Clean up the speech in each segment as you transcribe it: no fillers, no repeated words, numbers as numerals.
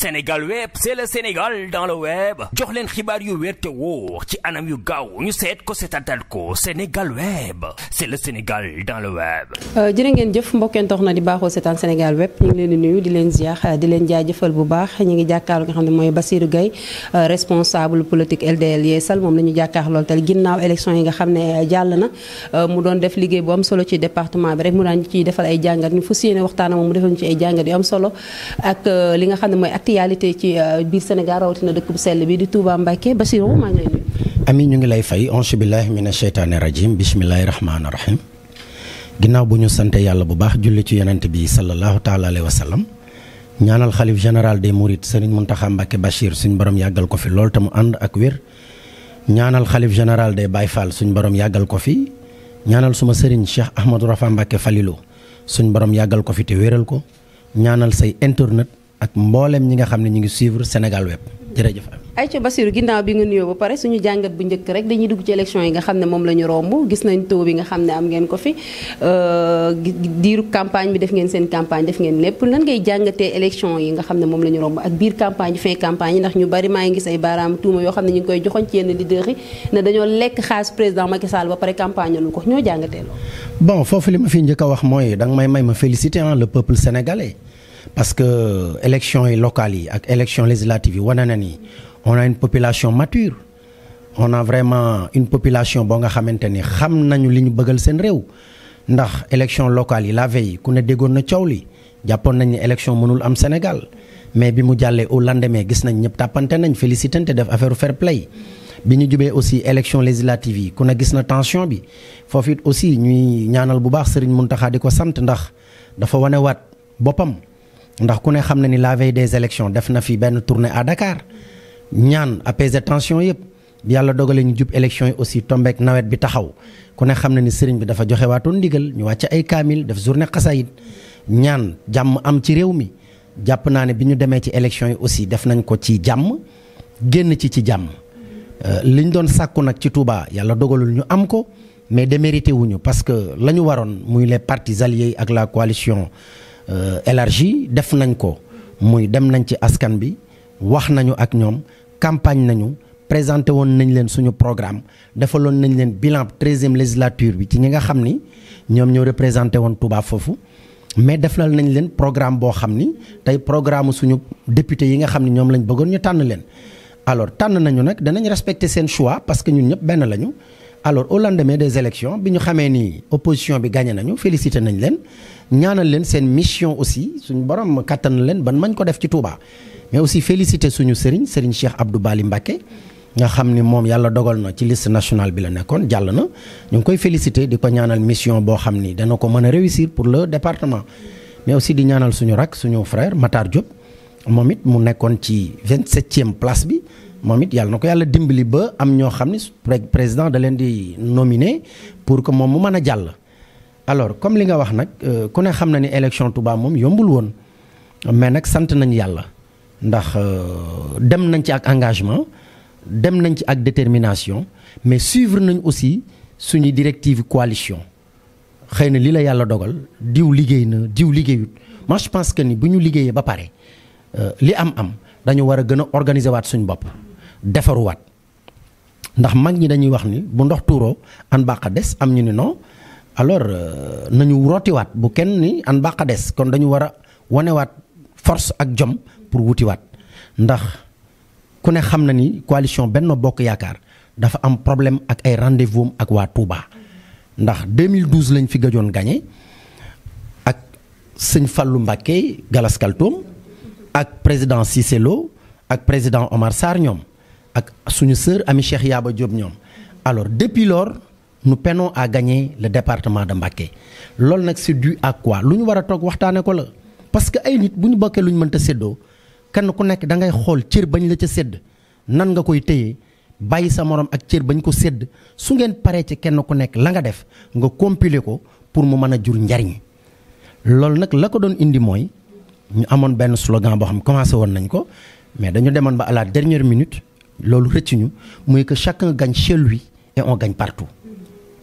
Sénégal web c'est le Sénégal dans le web jox leen xibaar yu wér te wóor ci anam yu gaaw ñu seet ko seetatal ko Sénégal web c'est le Sénégal dans le web. jërë ngeen jëf mbokkeen tox na di baaxoo seetaan Sénégal web ñu ngi leen di nuyu di leen ziar di leen jaajëfal bu baax ñu ngi jàkkaarloo nga xam ne mooy Bassirou Gueye responsable politique LDL Yeesal moom la ñu jàkkaarloo tey ginnaaw élection yi nga xam ne jàll na mu doon def liggéey bu am solo ci département bi rek mu daan ciy defal ay jàngat ñu fas yéene waxtaan moom mu defal ñu ci ay jàngat yu am solo ak li nga xam ne mooy actualité ci biir Sénégal rawatina dëkk bu sell bi di Touba Mbacké. Bassirou maa ngi lay nuyu. Ami ñu ngi lay fay auzu billahi mina sheytaani rajim bismillahi rahmaani rahim ginnaaw bu ñu sante yàlla bu baax julli ci yonent bi sallallahu taala alayhi wa sallam ñaanal xalif général des mourides Serigne Mountakha Mbacké Bachir suñ borom yàggal ko fi lool te mu ànd ak wér ñaanal xalif général des Baye Fall suñ borom yàggal ko fi ñaanal suma Serigne Cheikh Ahmadou Rafa Mbacké Falilou suñ borom yàggal ko fi te wéral ko ñaanal say internet ak mboolem ñi nga xam ne ñu ngi suivre Sénégal web jërëjëf. ayca Bassirou ginnaaw bi nga nuyoo ba pare suñu jàngat bu njëkk rek dañuy dugg ci élection yi nga xam ne moom la ñu romb gis nañ taux bi nga xam ne am ngeen ko fi diiru campagne bi def ngeen seen campagne def ngeen lépp lan ngay jàngatee élection yi nga xam ne moom la ñu romb ak biir campagne fin campagne yi ndax ñu bari maa ngi gis ay baaraam tuuma yoo xam ne ñu ngi koy joxoñ ci yenn leader yi ne dañoo lekk xaalis président Macky Sall ba pare campagne lu ko ñoo jàngatee loolu. bon foofu li ma fi njëkk a wax mooy danga may ma féliciter le peuple sénégalais parce que élection yi locales yi ak élection législative yi wane na ni on a une population mature on a vraiment une population boo nga xamante ni xam nañu li ñu bëggal seen réew ndax élection locale yi la veille ku ne déggoon na coow li jàppoon nañ ne élection mënul am Sénégal mais bi mu jàllee au lendemain gis nañ ñëpp tàppante nañ félicitante def affaire fair play bi ñu jubee aussi élection législative yi ku ne gis na tension bi foofu it aussi ñuy ñaanal bu baax Serigne Mountakha di ko sant ndax dafa wane waat boppam ndax ku ne xam na ni la veille des élections def na fi benn tournée à Dakar ñaan apaiser tension yëpp bi yàlla dogalee ñu jub élection yi aussi tombeek nawet bi taxaw ku ne xam na ni sëriñ bi dafa joxe waatoon ndigal ñu wàcc ay kaamil def journée xasaayid ñaan jàmm am ci réew mi jàpp naa ne bi ñu demee ci élection yi aussi def nañ ko ci jàmm génn ci jàmm liñ doon sàkku nag ci Touba yàlla dogalul ñu am ko mais démérité wuñu parce que la ñu waroon muy les partis alliés ak la coalition élargie def nañ ko muy dem nañ ci askan bi wax nañu ak ñoom campagne nañu présenté woon nañ leen suñu programme defaloon nañ leen bilan 13e législature bi ci ñi nga xam ni ñoom ñoo représenté woon Touba foofu mais defal nañ leen programme boo xam ni tey programme suñu député yi nga xam ni ñoom lañ bëggoon ñu tànn leen alors tànn nañu nag danañ respecter seen choix parce que ñun ñëpp benn lañu alors au lendemain des élections bi ñu xamee ni opposition bi gagné nañu félicité nañ leen ñaanal leen seen mission aussi suñu borom kattan na leen ban mañ ko def ci Touba mais aussi félicité suñu Serigne Cheikh Abdou Bali Mbacké nga xam ni moom yàlla dogal na ci liste nationale bi la nekkoon jàll na ñu ngi koy félicité di ko ñaanal mission boo xam ni dana ko mën a réussir pour le département mais aussi di ñaanal suñu rak suñu frère Matar Diop moom it mu nekkoon ci 27e place bi moom it yàlla na ko yàlla dimbali ba am ñoo xam ni président da leen di nominer pour que moom mu mën a jàll. alors comme li nga wax nag ku ne xam na ni élection Touba moom yombul woon mais nag sant nañ yàlla ndax dem nañ ci ak engagement dem nañ ci ak détermination mais suivre nañ aussi suñu directive coalition xëy na li la yàlla dogal diw liggéey na diw liggéeyut moi je pense que ni bu ñu liggéeyee ba pare li am dañu war a gën a organiser waat suñu bopp defaruwaat ndax mag ñi dañuy wax ni bu ndox tuuroo an bàqa des am ñu ni non alors nañu rootiwaat bu kenn ni an bàqa des kon dañu war a wanewaat force ak jom pour wutiwaat ndax ku ne xam na ni coalition Benno Bokk Yaakaar dafa am problème ak ay rendez-vous ak waa Touba ndax 2012 lañ fi gëjoon gagné ak sëñ Fallou Mbacké Galas Kaltoum ak président Cissé Lo ak président Omar Sarr ñoom ak suñu sœur Ami Cheikh Yaba Diop ñoom alors depuis lors nous peinons à gagner le département de Mbacké loolu nag c'est dû à quoi lu ñu war a toog waxtaane ko la parce que ay nit bu ñu bokkee lu ñu mënta séddoo kenn ku nekk da ngay xool cër bañ la ca sédd nan nga koy téye bàyyi sa morom ak cër bañ ko sédd su ngeen paree ci kenn ku nekk la nga def nga compiler ko pour mu mën a jur njariñ loolu nag la ko doon indi mooy ñu amoon benn slogan boo xam commencé woon nañ ko mais dañu demoon ba à la dernière minute loolu rëcc ñu muy que chacun gagne chez lui et on gagne partout.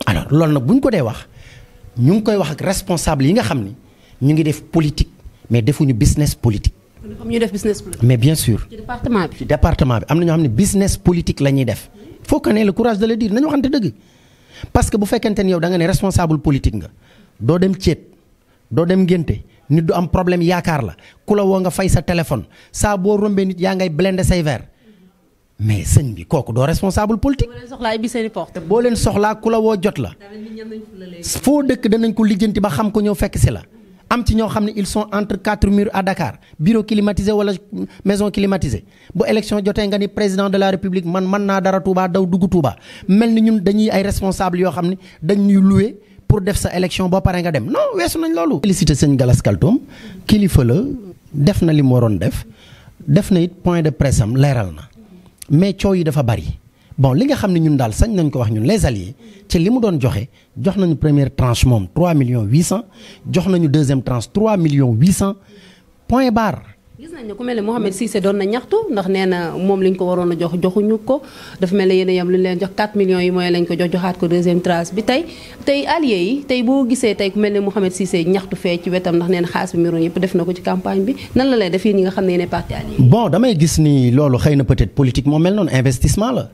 alors loolu nag bu ñu ko dee wax ñu ngi koy wax ak responsable yi nga xam ni ñu ngi def politique mais defuñu business politique. xam ñu def business politique. mais bien sûr. ci département bi. ci département bi am na ñoo xam ne business politique la ñuy def. faut qu'on ait le courage de le dire nañu waxante dëgg parce que bu fekkente ni yow da nga ne responsable politique nga doo dem céet doo dem ngénte nit du am problème yaakaar la ku la woo nga fay sa téléphone saa boo rombee nit yaa ngay blender say verre mais sëñ bi kooku doo responsable politique. boo leen soxlaa ibbi seen i porte. boo leen soxlaa ku la woo jot la. foo dëkk danañ ko lijjanti ba xam ko ñëw fekk si la. am ci ñoo xam ne ils sont entre 4 murs à Dakar bureau climatisé wala maison climatisée bu élection jotee nga ni président de la république man mën naa dara Touba daw dugg Touba mel ni ñun dañuy ay responsable yoo xam ne dañuy loué pour def sa élection boo paree nga dem non weesu nañ loolu. félicité sëñ Gallas Kaltoum kilifa la def na li mu waroon def na it point de presse am leeral na mais coow yi dafa bari. bon li nga xam ne ñun daal sañ nañ ko wax ñun les alliés ci li mu doon jox nañu première tranche moom 3 millions 800 jox nañu deuxième tranche 3 millions 800 point barre. gis nañ ne ku mel ne Mouhamed Cissé doon na ñaxtu ndax nee na moom liñ ko waroon a jox joxuñu ko dafa mel ne yéen a yem lu ñu leen jox 4 millions yi mooy lañ ko joxaat ko deuxième tranche bi tey alliés yi tey boo gisee tey ku mel ne Mouhamed Cissé ñaxtu fee ci wetam ndax nee na xaalis bi miroon yëpp def na ko ci campagne bi nan la lay def yéen ñi nga xam ne yéen parti alliés yi. bon damay gis ni loolu xëy na peut-être politique moo mel noonu investissement la.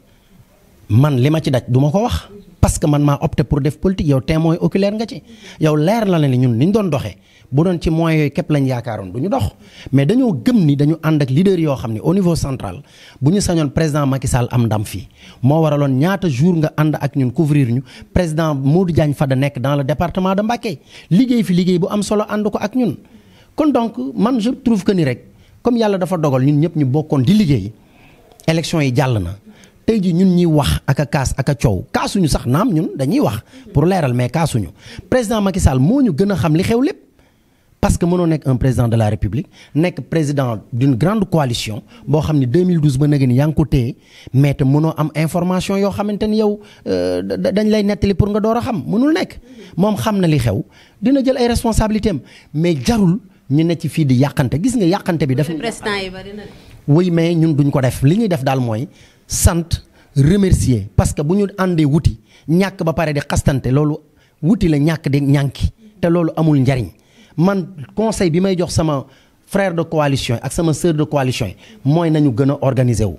man li ma ci daj du ma ko wax parce que man maa opté pour def politique yow témoin oculaire nga ci yow leer la ni ñun ni ñu doon doxee bu doon ci moyens yooyu képp lañ yaakaaroon du ñu dox mais dañoo gëm ni dañu ànd ak leader yoo xam ne au niveau central bu ñu sañoon président Macky Sall am ndam fii moo waraloon ñaata jour nga ànd ak ñun couvrir ñu président Modou Diagne Fada nekk dans le département de Mbacké liggéey fi liggéey bu am solo ànd ko ak ñun kon donc man je trouve que ni rek comme yàlla dafa dogal ñun ñëpp ñu bokkoon di liggéey élection yi jàll na tey ji ñun ñuy wax ak a kaas ak a coow kaasuñu sax naam ñun dañuy wax pour leeral mais kaasuñu président Macky Sall moo ñu gën a xam li xew lépp parce que mënoo nekk un président de la république nekk président d'une grande coalition boo xam ne 2012 ba nag ni yaa ngi ko téye mais te mënoo am information yoo xamante ni yow dañ lay nettali pour nga door a xam mënul nekk moom xam na li xew dina jël ay responsabilités am mais jarul ñu ne ci fii di yàqante gis nga yàqante bi. def président yi bari na. oui mais ñun duñ ko def li ñuy def daal mooy. sant remercier parce que bu ñu àndee wuti ñàkk ba pare di xastante loolu wuti la ñàkk di ñànki te loolu amul njariñ man conseil bi may jox sama frère de coalition ak sama sœur de coalition yi mooy nañu gën a organiser wu.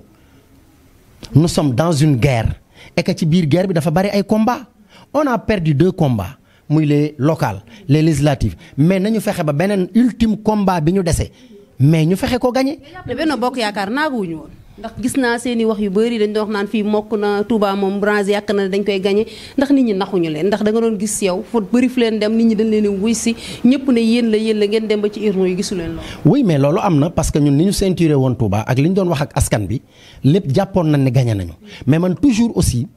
nous sommes dans une guerre et que ci biir guerre bi dafa bari ay combats on a perdu 2 combats muy les locales les législatives mais nañu fexe ba beneen ultime combat bi ñu dese mais ñu fexe ko gagné. mais Benno Bokk Yaakaar naaguwuñu woon. ndax gis naa seen i wax yu bëri dañ doon wax naan fii mokk na Touba moom branche yàq na dañ koy gagné ndax nit ñi naxuñu leen ndax da nga doon gis yow fot bëri fu leen dem nit ñi dañ leen wuy si ñëpp ne yéen la ngeen dem ba ci urne yi gisu leen loolu. oui mais loolu am na parce que ñun ni ñu ceinturé woon Touba ak li ñu doon wax ak askan bi lépp jàppoon nañ ne gagné nañu mais man toujours aussi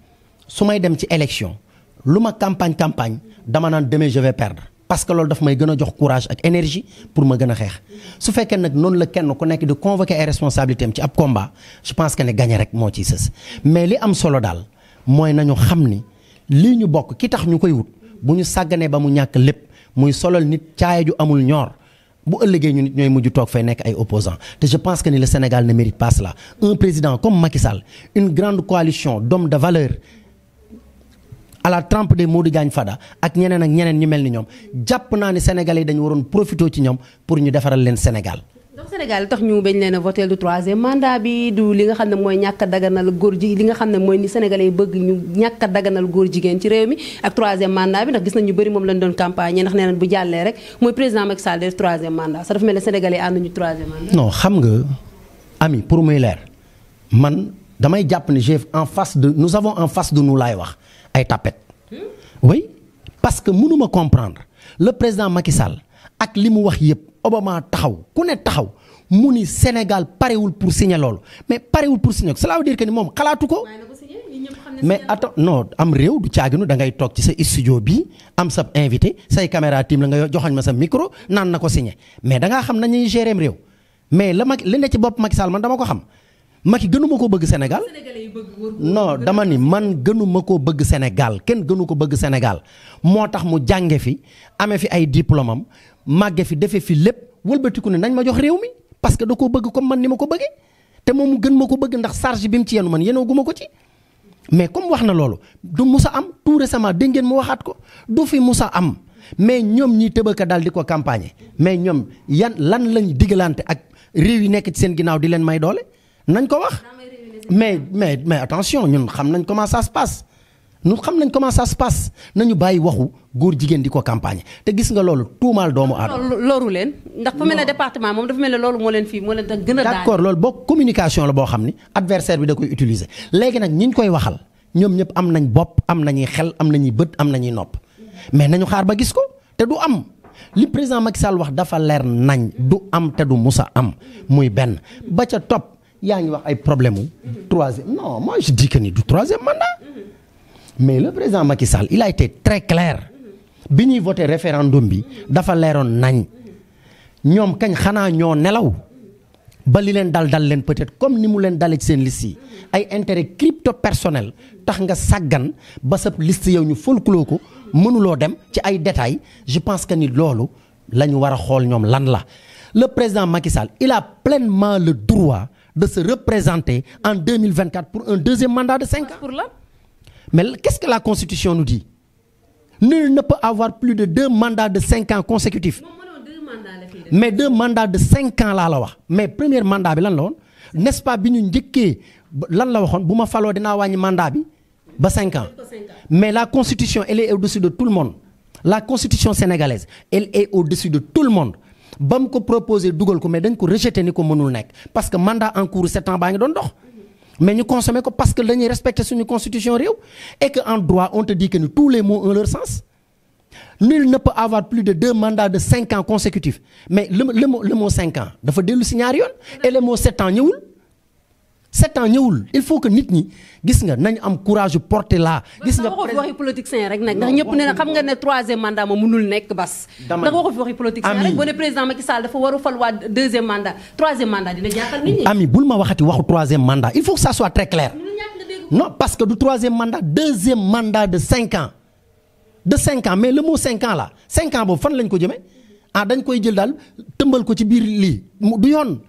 su may dem ci élection lu ma campagne dama naan demain je vais perdre. parce que loolu daf may gën a jox courage ak énergie pour ma gën a xeex su fekkee nag noonu la kenn ku nekk di convoquer ay responsabilités am ci ab combat je pense que ne gagné rek moo ciy sës mais li am solo daal mooy nañu xam ni lii ñu bokk ki tax ñu koy wut bu ñu sàgganee ba mu ñàkk lépp muy solal nit caaya ju amul ñoor bu ëllëgee ñu nit ñooy mujj toog fay nekk ay opposants te je pense que ni le Sénégal ne mérite pas cela un président comme Macky Sall une grande coalition d'hommes de valeur à la trempe de Modou Diagne Fada ak ñeneen ñu mel ni ñoom jàpp naa ne Sénégalais yi dañu waroon profité ci ñoom pour ñu defaral leen Sénégal. donc Sénégal tax ñu bañ leen a voté du 3e mandat bi du li nga xam ne mooy ñàkk a daganal góor ji li nga xam ne mooy ni Sénégalais yi bëgg ñu ñàkk a daganal góor jigéen ci réew mi ak 3e mandat bi ndax gis nañ ñu bëri moom lañ doon campagne ndax nee nañ bu jàllee rek mooy président Macky Sall def 3e mandat sax dafa mel ne Sénégalais yi ànduñu 3e mandat. non xam nga ami pour muy leer man damay jàpp ne nous avons en face de nous laay wax ay tapette. oui parce que mënuma comprendre le président Macky Sall ak li mu wax yëpp Obama taxaw ku ne taxaw mu ni Sénégal parewul pour signer loolu mais parewul pour signer cela veut dire que ni moom xalaatu ko. mais attends non am réew du caaginu da ngay toog ci sa studio bi am sa invité say caméra team la nga joxoñ ma sa micro naan na ko signer mais da ngaa xam nañuy gérer réew mais li ne ci bopp Macky Sall man dama ko xam. Macky gënuma ko bëgg Sénégal non dama ni man gënuma ko bëgg Sénégal kenn gënu ko bëgg Sénégal moo tax mu jànge fi amee fi ay diplôme am màgge fi defe fi lépp wëlbatiku ne nañ ma jox réew mi parce que da koo bëgg comme man ni ma ko bëggee te moom mu gën ma ko bëgg ndax charge bi mu ci yenu man yenoo guma ko ci mais comme wax na loolu du musa am tout récemment dégg ngeen mu waxaat ko du fi musa am mais ñoom ñi tëbaka daal di ko campagne mais ñoom lan lañ digalante ak réew yi nekk ci seen ginnaaw di leen may doole nañ ko wax. mais attention ñun xam nañ comment ça se passe ñun xam nañ comment ça se passe nañu bàyyi waxu góor jigéen di ko campagne te gis nga loolu tuumaal doomu aadama. loolu leen ndax fu mel ne département moom dafa mel ne loolu moo leen fii moo leen tax gën a. d'accord loolu boo communication la boo xam ni adversaire bi da koy utiliser léegi nag ñi ñu koy waxal ñoom ñëpp am nañ bopp am nañuy xel am nañuy bët am nañuy nopp mais nañu xaar ba gis ko te du am li président Macky Sall wax dafa leer nañ du am te du musa am muy benn ba ca topp yaa ngi wax ay problème mu troisième non moi je dis que ni du troisième mandat mais le président Macky Sall il a été très clair bi ñuy voté référendum bi dafa leeroon nañ ñoom kañ xanaa ñoo nelaw ba li leen dal leen peut-être comme ni mu leen dalee ci seen liste yi ay intérêt crypto personnel tax nga sàggan ba sa liste yow ñu folkloo ko mënuloo dem ci ay détails je pense que ni loolu la ñu war a xool ñoom lan la le président Macky Sall il a pleinement le droit de se représenter en 2024 pour un deuxième mandat de 5 ans. Pour là. Mais qu'est-ce que la Constitution nous dit? Nul ne peut avoir plus de 2 mandats de 5 ans consécutifs. Mais 2 mandats de 5 ans laa la wax mais premier mandat bi lan la woon n'est-ce pas bi ñu njëkkee lan la waxoon bu ma faloo dinaa wàññi mandat bi ba 5 ans mais la Constitution elle est au-dessus de tout le monde la Constitution sénégalaise elle est au-dessus de tout le monde. ba mu ko proposé dugal ko mais dañ ko rejeté ni ko mënul nekk parce que mandat en cours 7 ans baa ngi doon dox mais ñu consommé ko parce que dañuy respecté suñu constitution réew et que en droit on te dit que ni tous les mots ont leur sens nul ne peut avoir plus de 2 mandats de 5 ans consécutifs mais le mot 5 ans dafa dellu si ñaari yoon et le mot 7 ans ñëwul 7 ans ñëwul il faut que nit ñi gis nga nañ am courage porter là. gis nga waxi politicien rek nag ndax ñëpp ne na xam nga ne 3e mandat ma mënul nekk bas. ndax waxi politicien rek boo ne président Macky Sall dafa war a fal waa 2e mandat 3e mandat dina jaaxal nit ñi. ami bul ma waxati waxu 3e mandat il faut que ça soit très clair. non parce que du 3e mandat 2e mandat de 5 ans. de 5 ans mais le mot 5 ans là 5 ans boobu fan lañ ko jëmee dañ koy jël daal tëmbal ko ci biir lii du yoon.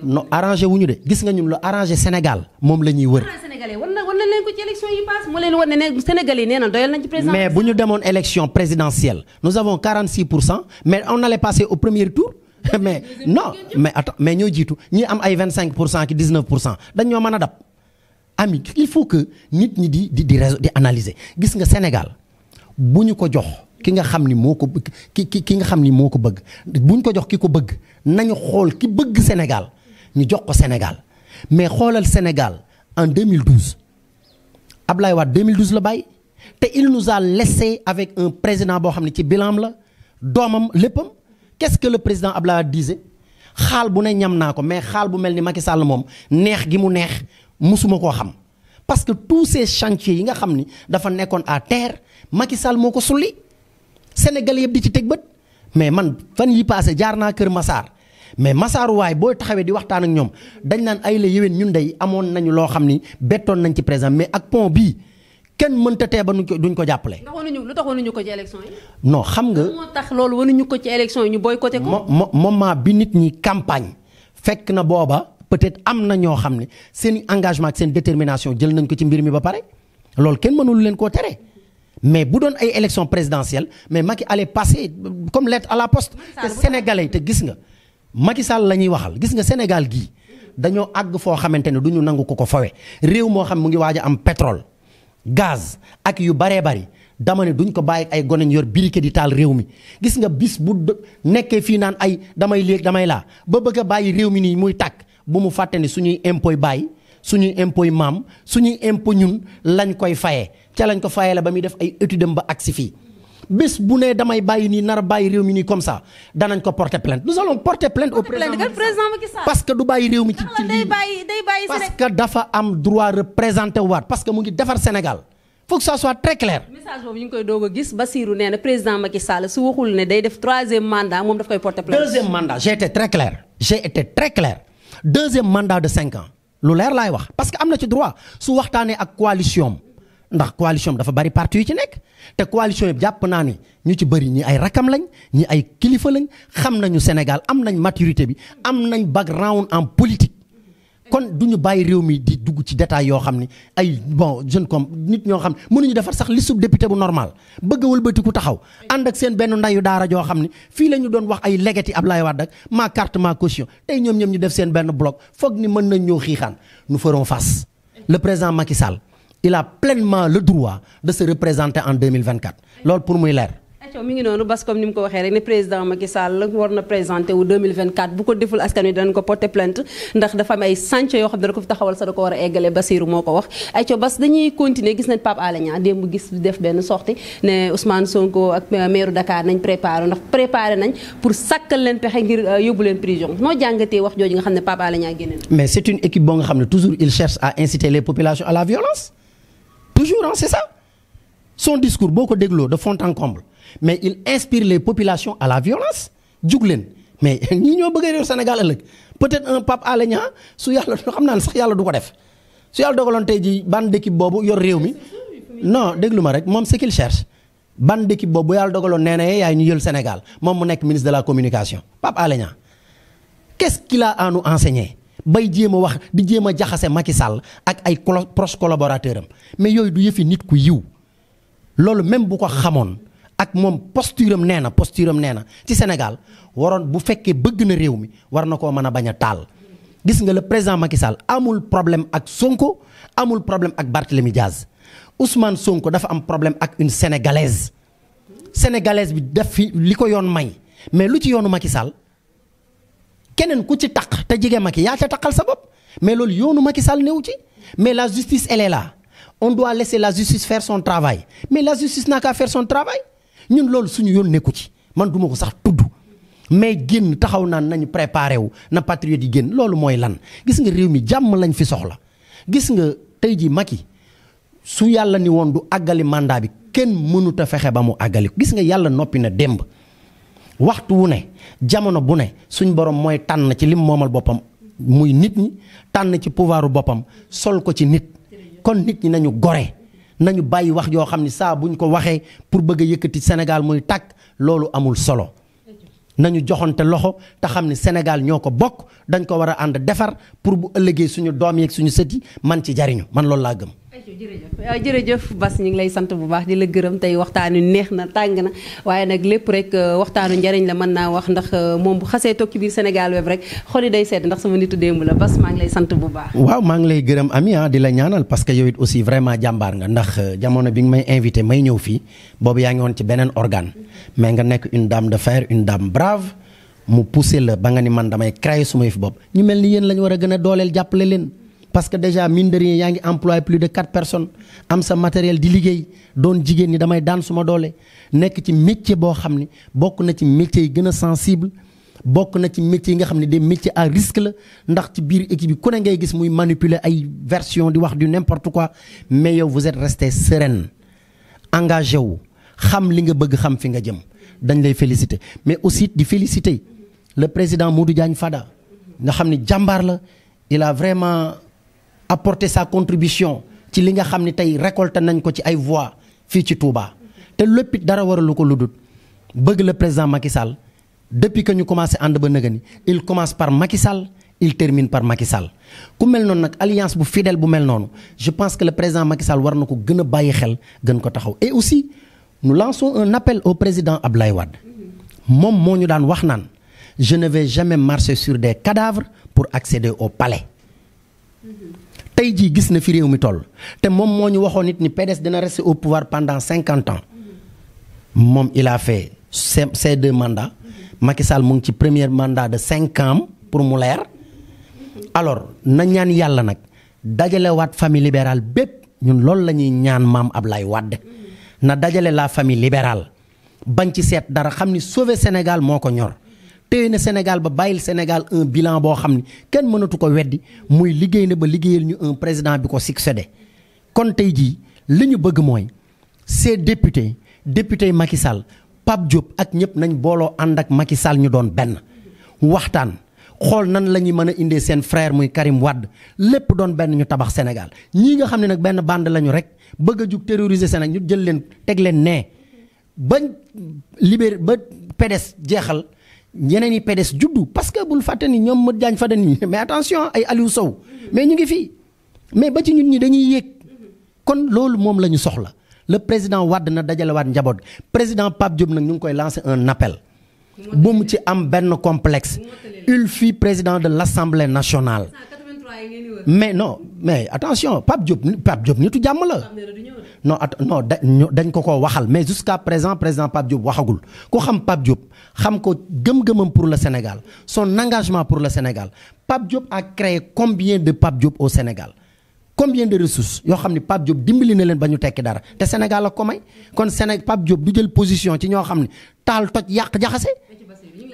non arrangé wuñu de gis nga ñun lu arrangé Sénégal moom la ñuy wër. Sénégalais wan na leen ko ci élection yi passe moo leen wan ne Sénégalais yi nee na doyal nañ ci président. mais bu ñu demoon élection présidentielle nous avons 46% mais on allait passer au premier tour. mais non mais attends mais ñoo jiitu ñi am ay 25% ki 19% dañ ñoo mën a dab. ami il faut que nit ñi di analyser gis nga Sénégal bu ñu ko jox. ki nga xam ni moo ko ki nga xam ni moo ko bëgg buñ ko jox ki ko bëgg nañu xool ki bëgg Sénégal ñu jox ko Sénégal mais xoolal Sénégal en 2012 Ablaye Wade 2012 la bàyyi te il nous a laissé avec un président boo xam ne ci bilan la doomam léppam qu'est-ce que le président Ablaye Wade disait xaal bu ne ñam naa ko mais xaal bu mel ni Macky Sall moom neex gi mu neex musuma koo xam parce que tous ces chantiers yi nga xam ni dafa nekkoon à terre Macky Sall moo ko sulli. Sénégal yëpp di ci teg bët mais man fan yi passé jaar naa Kër Massar mais Massar waay boo taxawee di waxtaan ak ñoom dañ naan ay la yéwén ñun dey amoon nañu loo xam ni bettoon nañ ci président mais ak pont bii kenn mënta tee ba duñ ko jàppale. lu tax wanuñu ko ci élection yi. non xam nga. moo tax loolu wanuñu ko ci élection yi ñu boycotté ko. moment bi nit ñi campagne fekk na booba peut-être am na ñoo xam ne seen engagement ak seen détermination jël nañ ko ci mbir mi ba pare loolu kenn mënul leen koo tere. mais bu doon ay élection présidentielle mais Macky allait passer comme lettre à la poste te sénégalais te gis nga Macky Sall la ñuy waxal gis nga Sénégal gii dañoo àgg foo xamante ne du ñu nangu ko fawe réew moo xam mu ngi waaj a am pétrole gaz ak yu baree bari dama ne duñ ko bàyyi ay goneñ yor briquet di taal réew mi gis nga bis bu nekkee fii naan ay damay léegi damay laa ba bëgg a bàyyi réew mi nii muy tàkk bu mu fàtte ni suñuy impôt bàyyi suñuy impôt yi maam suñuy impôt ñun lañ koy fayee ca lañ ko fayee la ba muy def ay études ba agsi fii bés bu ne damay bàyyi nii nar a bàyyi réew mi nii comme ça danañ ko porter plainte nous allons porter plainte au président Macky Sall parce que du bàyyi réew mi ci lii parce que dafa am droit représenter waat parce que mu ngi defar Sénégal faut que ça soit très clair. message boobu ñu ngi koy doog a gis Bassirou nee na président Macky Sall su waxul ne day def 3e mandat moom daf koy porter plainte. 2e mandat j'ai été très clair 2e mandat de 5 ans. lu leer laay wax parce que am na ci droit su waxtaanee ak coalition ndax coalition dafa bari parti yu ci nekk te coalition yi jàpp naa ni ñu ci bëri ñi ay rakam lañ ñi ay kilifa lañ xam nañu Sénégal am nañ maturité bi am nañ background en politique kon du ñu bàyyi réew mi di dugg dugg ci détail yoo xam ni ay bon jeune comme nit ñoo xam ne mënuñu defar sax liste député bu normal bëgg a wëlbatiku taxaw ànd ak seen benn ndayu daara joo xam ni fii la ñu doon wax ay legati Ablaye Wade ak ma carte ma caution tey ñoom ñu def seen benn bloc foog ni mën nañ ñoo xiixaan nous ferons face. Le président Macky Sall il a pleinement le droit de se représenter en 2024 loolu pour muy leer. mi ngi noonu bas comme ni mu ko waxee rek ne président Macky Sall war na présenté wu 2024 bu ko deful askan wi danañ ko porter plainte ndax dafa am ay sànc yoo xam ne da ko fi taxawal sa da ko war a eggale Bassirou moo ko wax. ayca bas dañuy continuer gis nañ Pape Alé Niang démb gis def benn sortie ne Ousmane Sonko ak maire Dakar nañ préparé nañ pour sàkkal leen pexe ngir yóbbu leen prison noo jàngatee wax jooju nga xam ne Pape Alé Niang génne na. mais c'est une équipe boo nga xam ne toujours il cherche à inciter les populations à la violence toujours c'est ça son discours boo ko dégloo de fond en comble. mais il inspire les populations à la violence jug leen mais ñii ñoo bëgg a réew Sénégal ëllëg peut-être un Pape Alé Niang su yàlla xam naa ne sax yàlla du ko def su yàlla dogaloon tey ji bande d'équipe boobu yor réew mi non déglu ma rek moom ce qu'il cherche bande d'équipe boobu bu yàlla dogaloon nee na yaay ñu jël Sénégal moom mu nekk ministre de la communication Pape Alé Niang qu'est-ce qu'il a à nous enseigner bay jéem a wax di jéem a jaxase Macky Sall ak ay proches collaborateurs am mais yooyu du yëfi nit ku yiw loolu même bu ko xamoon. ak moom posture am nee na ci Sénégal waroon bu fekkee bëgg na réew mi war na koo mën a bañ a taal gis nga le président Macky Sall amul problème ak Sonko amul problème ak Barthélémy Diaz Ousmane Sonko dafa am problème ak une sénégalaise bi def fi li ko yoon may mais lu ci yoonu Macky Sall keneen ku ci taq te jege Macky yaa ca taqal sa bopp mais loolu yoonu Macky Sall newu ci mais la justice elle est là on doit laisser la justice faire son travail mais la justice n'a qu'à faire son travail. ñun loolu suñu yoon nekku ci man duma ko sax tudd mais génn taxaw naan nañu préparé wu na patriote yi génn loolu mooy lan gis nga réew mi jàmm lañ fi soxla gis nga tey ji Macky su yàlla ni woon du àggali mandat bi kenn mënut a fexe ba mu àggali gis nga yàlla noppi na démb waxtu wu ne jamono bu ne suñ borom mooy tànn ci lim moomal boppam muy nit ñi tànn ci pouvoiru boppam sol ko ci nit kon nit ñi nañu gore nañu bàyyi wax yoo xam ni saa buñ ko waxee pour bëgg a yëkkati Sénégal muy tàkk loolu amul solo nañu joxante loxo te xam ni Sénégal ñoo ko bokk dañ ko war a ànd defar pour bu ëllëgee suñu doom yeeg suñu sët yi man ci jariñu man loolu laa gëm. jërëjëf Bass ñu ngi lay sant bu baax di la gërëm tey waxtaan wi neex na tàng na waaye nag lépp rek waxtaanu njariñ la mën naa wax ndax moom bu xasee toog ci biir Sénégal web rek xol yi day sedd ndax sama nitu démb la Bass maa ngi lay sant bu baax. waaw maa ngi lay gërëm Ami di la ñaanal parce que yow it aussi vraiment jàmbaar nga ndax jamono bi nga may invité may ñëw fii boobu yaa ngi woon ci beneen organe mais nga nekk une dame de fer une dame brave mu poussé la ba nga ni man damay créer suma yëf bopp ñu mel ni yéen la ñu war a gën a dooleel jàppale leen. parce que déjà mine de rien yaa ngi employé plus de 4 personnes am sa matériel di liggéey doon jigéen ñi damay daan suma doole nekk ci métier boo xam ni bokk na ci métier yi gën a sensible bokk na ci métier yi nga xam ne des métiers à risque la ndax ci biir équipe bi ku ne ngay gis muy manipuler ay version di wax du n'importe quoi mais yow vous êtes resté sereine engagé wu xam li nga bëgg xam fi nga jëm dañ lay féliciter mais aussi di féliciter le président Modou Diagne Fada nga xam ni jàmbaar la il a vraiment apporter sa contribution ci li nga xam ne tey récolté nañ ko ci ay voix fii ci Touba te lépp it dara waralu ko lu dul bëgg le président Macky Sall depuis que ñu commencé ànd ba nëga ni il commence par Macky Sall il termine par Macky Sall ku mel noonu nag alliance bu fidèle bu mel noonu je pense que le président Macky Sall war na ko gën a bàyyi xel gën ko taxaw et aussi nous lançons un appel au président Abdoulaye Wade moom moo ñu daan wax naan je ne vais jamais marcher sur des cadavres pour accéder au palais tey jii gis na fi réew mi toll te moom moo ñu waxoon nit ni PDS dina rester au pouvoir pendant 50 ans moom il a fait ces 2 mandats Macky Sall mu ngi ci premier mandat de 5 ans pour mu leer alors na ñaan yàlla nag dajalewaat famille libérale bépp ñun loolu la ñuy ñaan maam Ablaye Wade na dajale la famille libérale bañ ci seet dara xam ni sauver Sénégal moo ko ñor téye na Sénégal ba bàyyil Sénégal un bilan boo xam ni kenn mënatu ko weddi muy liggéey na ba liggéeyal ñu un président bi ko succédé kon tey jii li ñu bëgg mooy ces députés Macky Sall Pape Diop ak ñëpp nañ booloo ànd ak Macky Sall ñu doon benn waxtaan xool nan la ñuy mën a indee seen frère muy Karim Wade lépp doon benn ñu tabax Sénégal ñii nga xam ne nag benn bande lañu rek bëgg a jug terroriser Sénégal ñu jël leen teg leen nee bañ libéré ba PDS jeexal. ñeneen yi PDS juddu parce que bul fàtte ni ñoom Modou Diagne Fada nii mais attention ay Aliou Sow mais ñu ngi fii mais ba ci ñun ñi dañuy yéeg kon loolu moom la ñu soxla le président Wade na dajalewaat njaboot président Pape Diop nag ñu ngi koy lancer un appel bu mu ci am benn complexe il fut président de l'Assemblée nationale mais non mais attention Pape Diop nitu jàmm la non dañ ko waxal mais jusqu'à présent président Pape Diop waxagul ku xam Pape Diop xam ko gëm-gëmam pour le Sénégal son engagement pour le Sénégal Pape Diop a créé combien de Pape Diop au Sénégal combien de ressources yoo xam ne Pape Diop dimbali na leen ba ñu tekki dara te Sénégal la ko may kon Sénégal Pape Diop du jël position ci ñoo xam ne taal toj yàq jaxase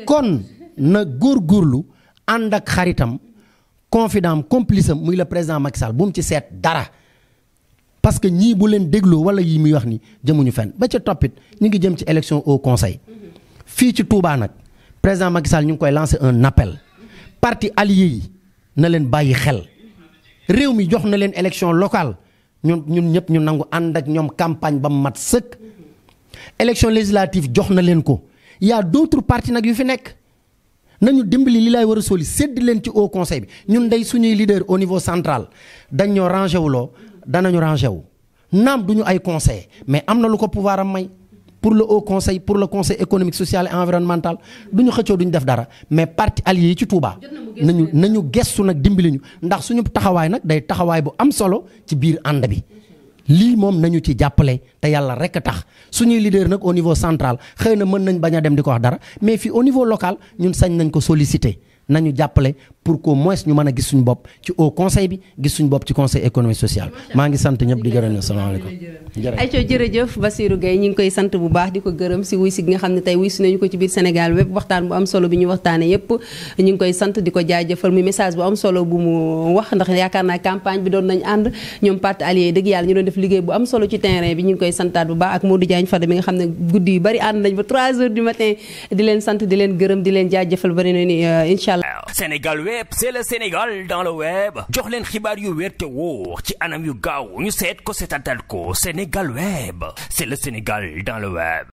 kon na góorgóorlu ànd ak xaritam confident complice am muy le président Macky Sall bu mu ci seet dara parce que ñii bu leen dégloo wala yii muy wax ni jëmuñu fenn ba ca toppit ñu ngi jëm ci élection au conseil fii ci Touba nag président Macky Sall ñu ngi koy lancer un appel parti alliés yi na leen bàyyi xel réew mi jox na leen élection locale ñun ñëpp ñu nangu ànd ak ñoom campagne ba mu mat sëkk élection législative jox na leen ko y a d'autres partis nag yu fi nekk nañu dimbali li lay war a soli sédd leen ci au conseil bi ñun day suñuy leader au niveau central dañ ñoo rangé wuloo danañu rangé wu naam duñu ay conseil mais am na lu ko pouvoir am may pour le haut conseil pour le conseil économique social et environnemental duñu xëccoo duñu def dara mais parti alliés yi ci Touba nañu gestu nag dimbali ñu ndax suñu taxawaay nag day taxawaay bu am solo ci biir ànd bi lii moom nañu ci jàppale te yàlla rek a tax suñuy leader nag au niveau central xëy na mën nañ bañ a dem di ko wax dara mais fii au niveau local ñun sañ nañ ko solliciter nañu jàppale pour qu'au moins ñu mën a gis suñu bopp ci au conseil bi gis suñu bopp ci conseil économique social maa ngi sant ñëpp di gërëm asalaamaaleykum ayca jërëjëf Bassirou Gueye ñu ngi koy sant bu baax di ko gërëm si wuy si gi nga xam ne tey wuy si nañu ko ci biir Sénégal wépp waxtaan bu am solo bi ñu waxtaane yépp ñu ngi koy sant di ko jaajëfal muy message bu am solo bu mu wax ndax yaakaar naa campagne bi doon nañ ànd ñoom parti allié dëgg yàlla ñu doon def liggéey bu am solo ci terrain bi ñu ngi koy santaat bu baax ak Modou Diagne Fada mi nga xam ne guddi yu bari ànd nañ ba 3 heures du matin di leen sant di leen gërëm di leen jaajëfal bari na ni inchallah Sénégal web c'est le Sénégal dans le web jox leen xibaar yu wér te wóor ci anam yu gaaw ñu seet ko seetatal ko Sénégal web c'est le Sénégal dans le web